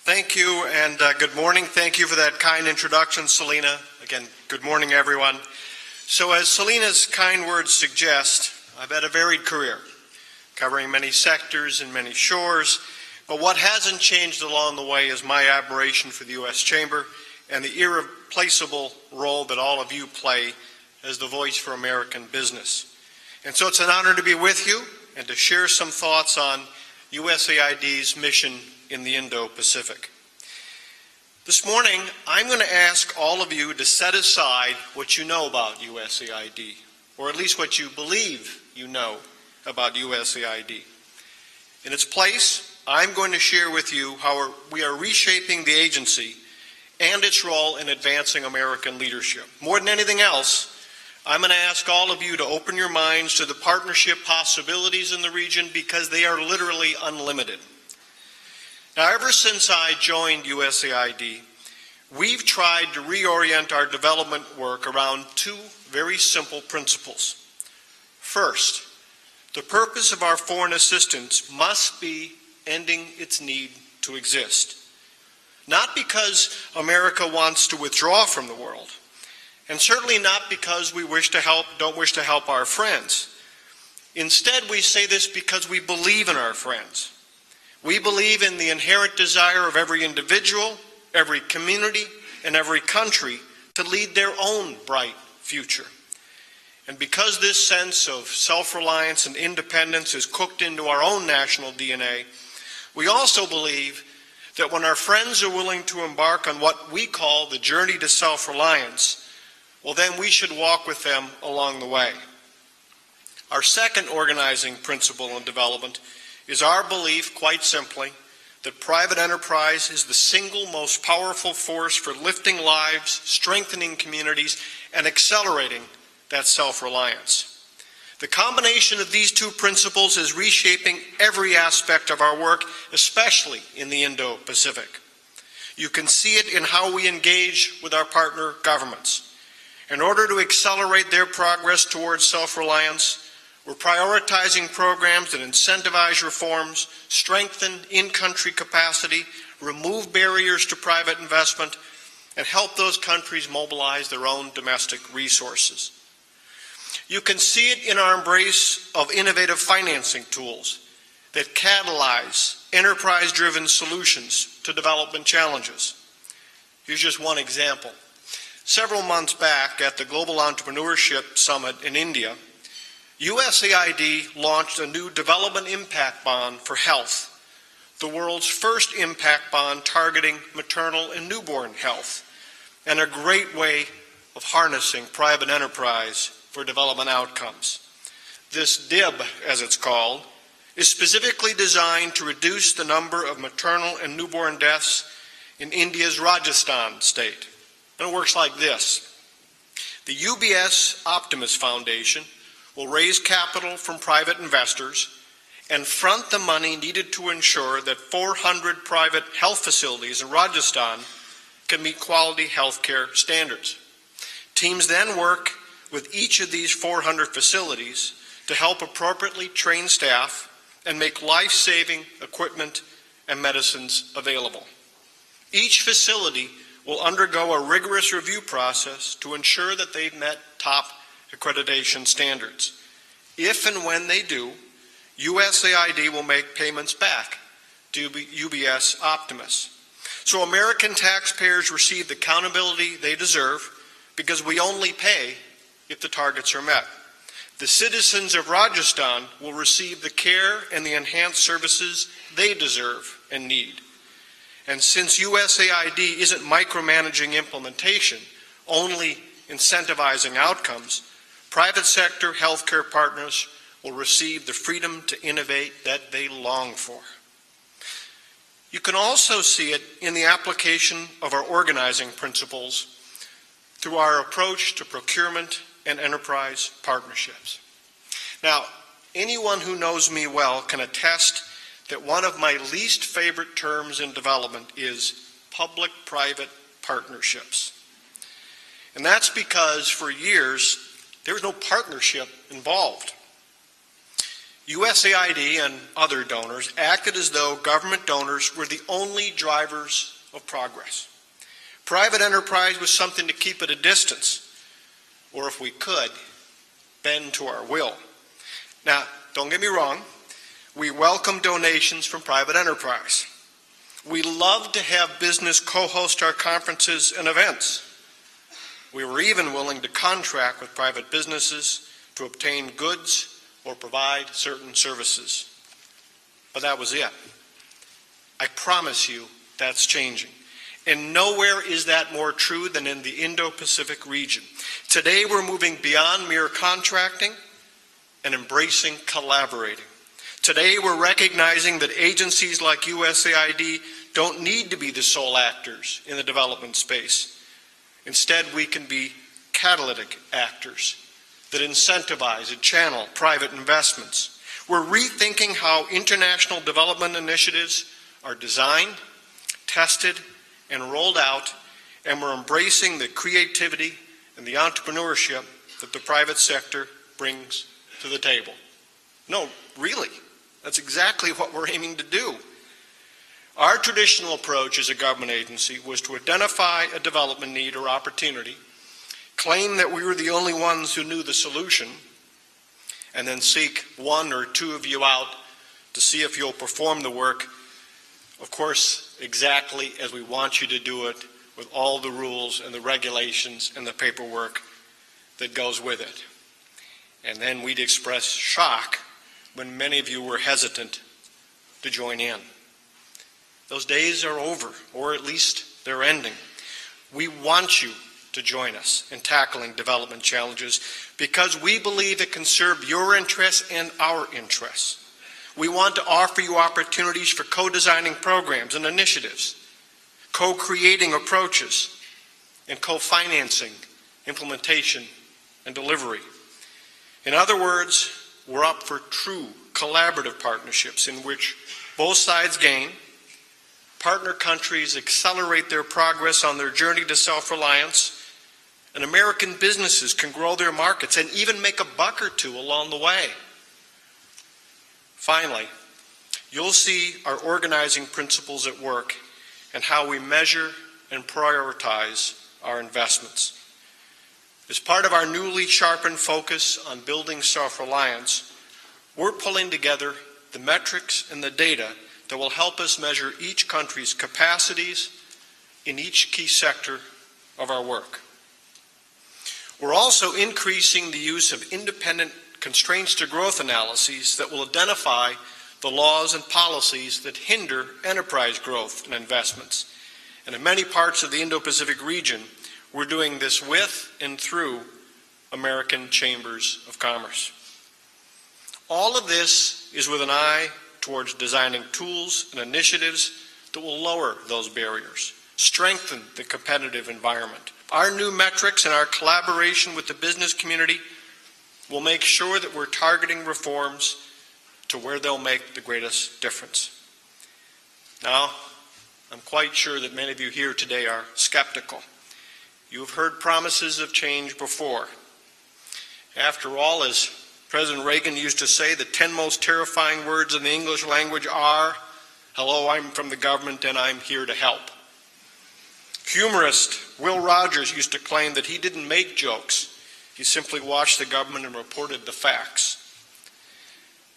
Thank you, and good morning. Thank you for that kind introduction, Selena. Again, good morning, everyone. So as Selena's kind words suggest, I've had a varied career, covering many sectors and many shores, but what hasn't changed along the way is my admiration for the U.S. Chamber and the irreplaceable role that all of you play as the voice for American business. And so it's an honor to be with you and to share some thoughts on USAID's mission in the Indo-Pacific. This morning, I'm going to ask all of you to set aside what you know about USAID, or at least what you believe you know about USAID. In its place, I'm going to share with you how we are reshaping the agency and its role in advancing American leadership. More than anything else, I'm going to ask all of you to open your minds to the partnership possibilities in the region because they are literally unlimited. Now, ever since I joined USAID, we've tried to reorient our development work around two very simple principles. First, the purpose of our foreign assistance must be ending its need to exist. Not because America wants to withdraw from the world, and certainly not because we don't wish to help our friends. Instead, we say this because we believe in our friends. We believe in the inherent desire of every individual, every community, and every country to lead their own bright future. And because this sense of self-reliance and independence is cooked into our own national DNA, we also believe that when our friends are willing to embark on what we call the journey to self-reliance, well, then we should walk with them along the way. Our second organizing principle in development is our belief, quite simply, that private enterprise is the single most powerful force for lifting lives, strengthening communities, and accelerating that self-reliance. The combination of these two principles is reshaping every aspect of our work, especially in the Indo-Pacific. You can see it in how we engage with our partner governments. In order to accelerate their progress towards self-reliance, we're prioritizing programs that incentivize reforms, strengthen in-country capacity, remove barriers to private investment, and help those countries mobilize their own domestic resources. You can see it in our embrace of innovative financing tools that catalyze enterprise-driven solutions to development challenges. Here's just one example. Several months back at the Global Entrepreneurship Summit in India, USAID launched a new development impact bond for health, the world's first impact bond targeting maternal and newborn health, and a great way of harnessing private enterprise for development outcomes. This DIB, as it's called, is specifically designed to reduce the number of maternal and newborn deaths in India's Rajasthan state. And it works like this. The UBS Optimus Foundation will raise capital from private investors and front the money needed to ensure that 400 private health facilities in Rajasthan can meet quality health care standards. Teams then work with each of these 400 facilities to help appropriately train staff and make life-saving equipment and medicines available. Each facility will undergo a rigorous review process to ensure that they've met top accreditation standards. If and when they do, USAID will make payments back to UBS Optimus. So American taxpayers receive the accountability they deserve because we only pay if the targets are met. The citizens of Rajasthan will receive the care and the enhanced services they deserve and need. And since USAID isn't micromanaging implementation, only incentivizing outcomes, private sector healthcare partners will receive the freedom to innovate that they long for. You can also see it in the application of our organizing principles through our approach to procurement and enterprise partnerships. Now, anyone who knows me well can attest that one of my least favorite terms in development is public-private partnerships. And that's because for years, there was no partnership involved. USAID and other donors acted as though government donors were the only drivers of progress. Private enterprise was something to keep at a distance, or if we could, bend to our will. Now, don't get me wrong, we welcome donations from private enterprise. We love to have business co-host our conferences and events. We were even willing to contract with private businesses to obtain goods or provide certain services. But that was it. I promise you that's changing. And nowhere is that more true than in the Indo-Pacific region. Today we're moving beyond mere contracting and embracing collaborating. Today we're recognizing that agencies like USAID don't need to be the sole actors in the development space. Instead, we can be catalytic actors that incentivize and channel private investments. We're rethinking how international development initiatives are designed, tested, and rolled out, and we're embracing the creativity and the entrepreneurship that the private sector brings to the table. No, really, that's exactly what we're aiming to do. Our traditional approach as a government agency was to identify a development need or opportunity, claim that we were the only ones who knew the solution, and then seek one or two of you out to see if you'll perform the work, of course, exactly as we want you to do it, with all the rules and the regulations and the paperwork that goes with it. And then we'd express shock when many of you were hesitant to join in. Those days are over, or at least they're ending. We want you to join us in tackling development challenges because we believe it can serve your interests and our interests. We want to offer you opportunities for co-designing programs and initiatives, co-creating approaches, and co-financing implementation and delivery. In other words, we're up for true collaborative partnerships in which both sides gain, partner countries accelerate their progress on their journey to self-reliance, and American businesses can grow their markets and even make a buck or two along the way. Finally, you'll see our organizing principles at work and how we measure and prioritize our investments. As part of our newly sharpened focus on building self-reliance, we're pulling together the metrics and the data that will help us measure each country's capacities in each key sector of our work. We're also increasing the use of independent constraints to growth analyses that will identify the laws and policies that hinder enterprise growth and investments. And in many parts of the Indo-Pacific region, we're doing this with and through American Chambers of Commerce. All of this is with an eye towards designing tools and initiatives that will lower those barriers, strengthen the competitive environment. Our new metrics and our collaboration with the business community will make sure that we're targeting reforms to where they'll make the greatest difference. Now, I'm quite sure that many of you here today are skeptical. You've heard promises of change before. After all, as President Reagan used to say, the 10 most terrifying words in the English language are, "Hello, I'm from the government and I'm here to help." Humorist Will Rogers used to claim that he didn't make jokes. He simply watched the government and reported the facts.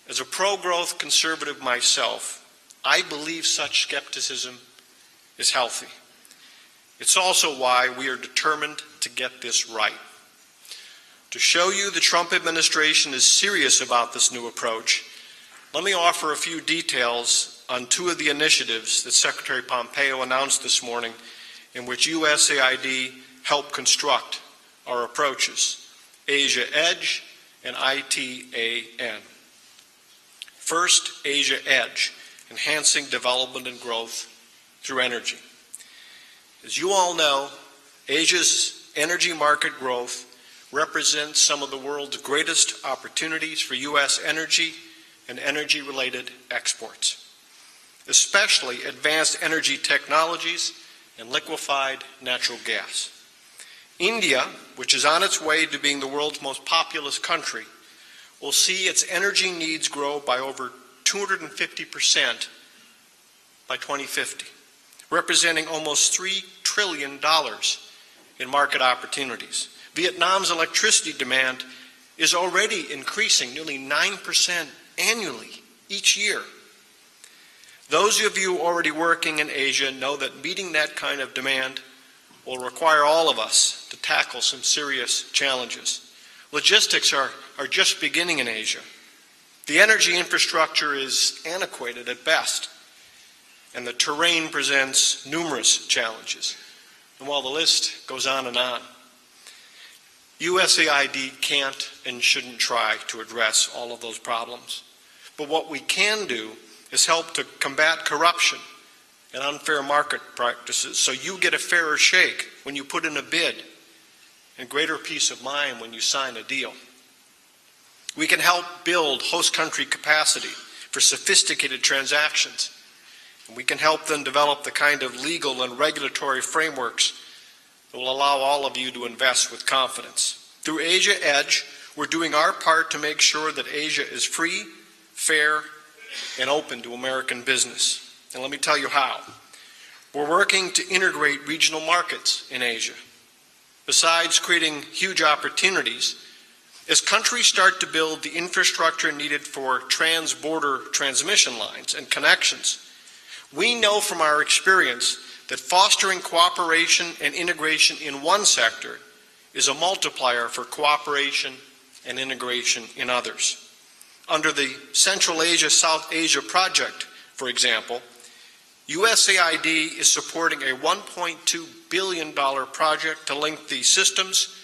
As a pro-growth conservative myself, I believe such skepticism is healthy. It's also why we are determined to get this right. To show you the Trump administration is serious about this new approach, let me offer a few details on two of the initiatives that Secretary Pompeo announced this morning in which USAID helped construct our approaches, Asia Edge and ITAN. First, Asia Edge, enhancing development and growth through energy. As you all know, Asia's energy market growth represents some of the world's greatest opportunities for U.S. energy and energy-related exports, especially advanced energy technologies and liquefied natural gas. India, which is on its way to being the world's most populous country, will see its energy needs grow by over 250% by 2050, representing almost $3 trillion in market opportunities. Vietnam's electricity demand is already increasing nearly 9% annually each year. Those of you already working in Asia know that meeting that kind of demand will require all of us to tackle some serious challenges. Logistics are just beginning in Asia. The energy infrastructure is antiquated at best, and the terrain presents numerous challenges. And while the list goes on and on, USAID can't and shouldn't try to address all of those problems. But what we can do is help to combat corruption and unfair market practices so you get a fairer shake when you put in a bid and greater peace of mind when you sign a deal. We can help build host country capacity for sophisticated transactions. And we can help them develop the kind of legal and regulatory frameworks that will allow all of you to invest with confidence. Through Asia Edge, we're doing our part to make sure that Asia is free, fair, and open to American business. And let me tell you how. We're working to integrate regional markets in Asia. Besides creating huge opportunities, as countries start to build the infrastructure needed for trans-border transmission lines and connections, we know from our experience that fostering cooperation and integration in one sector is a multiplier for cooperation and integration in others. Under the Central Asia-South Asia project, for example, USAID is supporting a $1.2 billion project to link the systems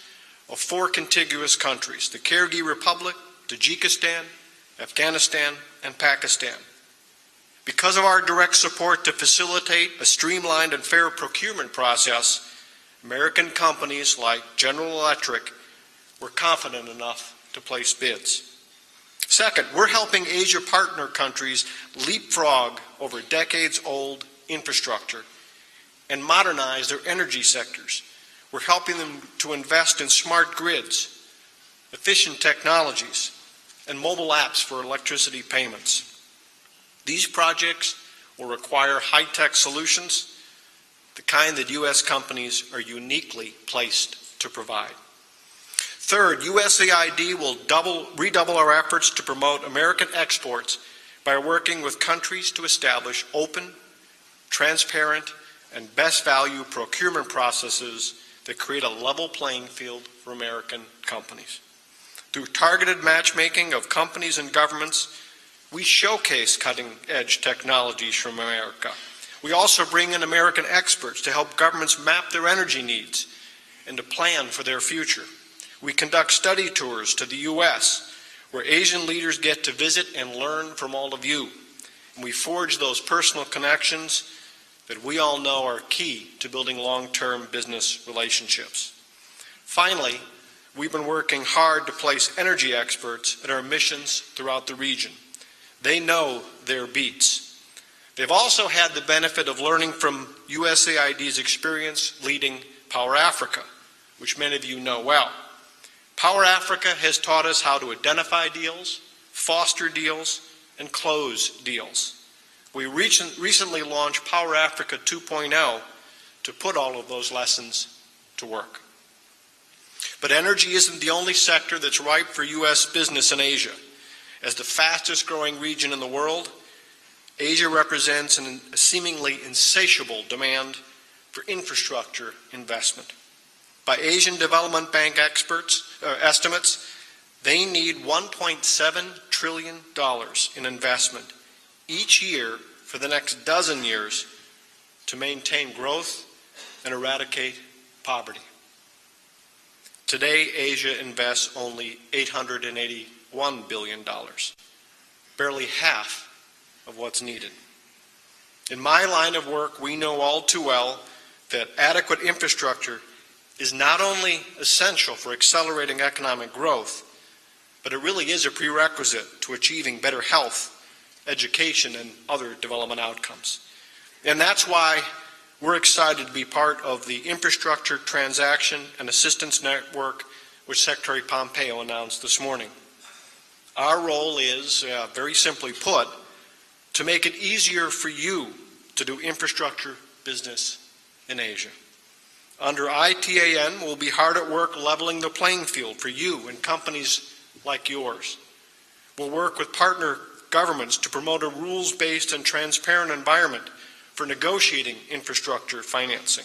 of 4 contiguous countries, the Kyrgyz Republic, Tajikistan, Afghanistan, and Pakistan. Because of our direct support to facilitate a streamlined and fair procurement process, American companies like General Electric were confident enough to place bids. Second, we're helping Asia partner countries leapfrog over decades-old infrastructure and modernize their energy sectors. We're helping them to invest in smart grids, efficient technologies, and mobile apps for electricity payments. These projects will require high-tech solutions, the kind that U.S. companies are uniquely placed to provide. Third, USAID will redouble our efforts to promote American exports by working with countries to establish open, transparent, and best value procurement processes that create a level playing field for American companies. Through targeted matchmaking of companies and governments, we showcase cutting-edge technologies from America. We also bring in American experts to help governments map their energy needs and to plan for their future. We conduct study tours to the U.S., where Asian leaders get to visit and learn from all of you. And we forge those personal connections that we all know are key to building long-term business relationships. Finally, we've been working hard to place energy experts at our missions throughout the region. They know their beats. They've also had the benefit of learning from USAID's experience leading Power Africa, which many of you know well. Power Africa has taught us how to identify deals, foster deals, and close deals. We recently launched Power Africa 2.0 to put all of those lessons to work. But energy isn't the only sector that's ripe for U.S. business in Asia. As the fastest growing region in the world, Asia represents a seemingly insatiable demand for infrastructure investment. By Asian Development Bank estimates, they need $1.7 trillion in investment each year for the next dozen years to maintain growth and eradicate poverty. Today, Asia invests only $881 billion, barely half of what's needed. In my line of work, we know all too well that adequate infrastructure is not only essential for accelerating economic growth, but it really is a prerequisite to achieving better health, education, and other development outcomes. And that's why we're excited to be part of the Infrastructure Transaction and Assistance Network, which Secretary Pompeo announced this morning. Our role is, very simply put, to make it easier for you to do infrastructure business in Asia. Under ITAN, we'll be hard at work leveling the playing field for you and companies like yours. We'll work with partner governments to promote a rules-based and transparent environment for negotiating infrastructure financing.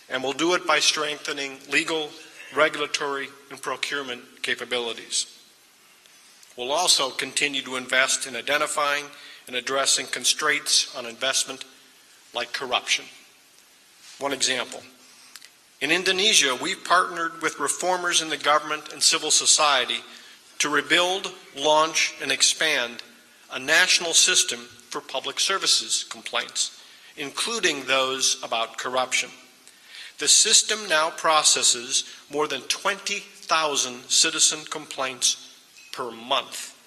And we'll do it by strengthening legal, regulatory, and procurement capabilities. We'll also continue to invest in identifying and addressing constraints on investment like corruption. One example. In Indonesia, we've partnered with reformers in the government and civil society to rebuild, launch, and expand a national system for public services complaints, including those about corruption. The system now processes more than 20,000 citizen complaints per month,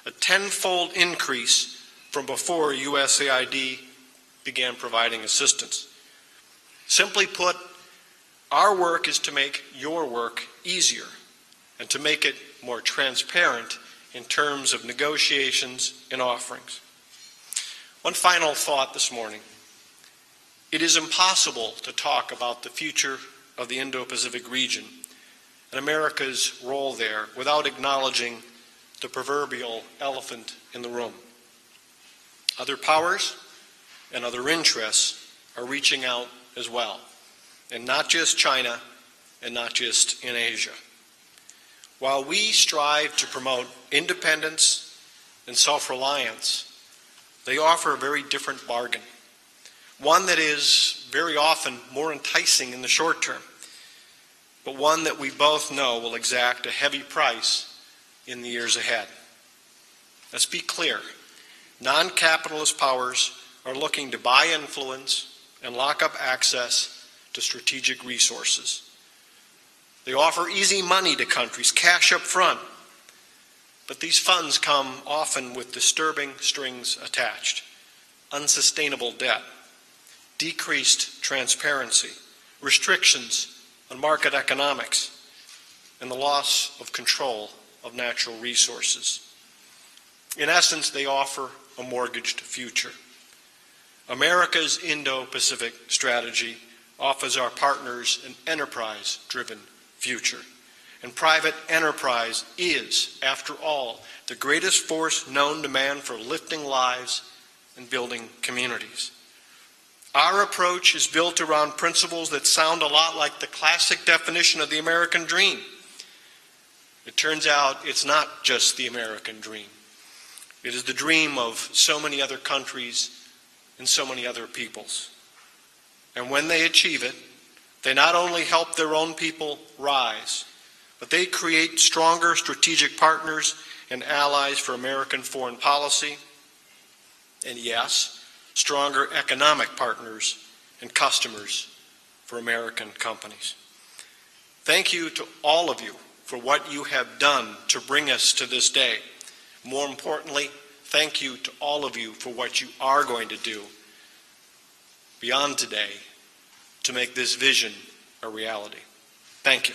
a tenfold increase from before USAID began providing assistance. Simply put, our work is to make your work easier and to make it more transparent in terms of negotiations and offerings. One final thought this morning. It is impossible to talk about the future of the Indo-Pacific region and America's role there without acknowledging the proverbial elephant in the room. Other powers and other interests are reaching out as well, and not just China and not just in Asia. While we strive to promote independence and self-reliance, they offer a very different bargain, one that is very often more enticing in the short term, but one that we both know will exact a heavy price in the years ahead. Let's be clear. Non-capitalist powers are looking to buy influence and lock up access to strategic resources. They offer easy money to countries, cash up front, but these funds come often with disturbing strings attached: unsustainable debt, decreased transparency, restrictions on market economics, and the loss of control of natural resources. In essence, they offer a mortgaged future. America's Indo-Pacific strategy offers our partners an enterprise-driven future. And private enterprise is, after all, the greatest force known to man for lifting lives and building communities. Our approach is built around principles that sound a lot like the classic definition of the American dream. It turns out it's not just the American dream. It is the dream of so many other countries and so many other peoples. And when they achieve it, they not only help their own people rise, but they create stronger strategic partners and allies for American foreign policy, and yes, stronger economic partners and customers for American companies. Thank you to all of you for what you have done to bring us to this day. More importantly, thank you to all of you for what you are going to do beyond today to make this vision a reality. Thank you.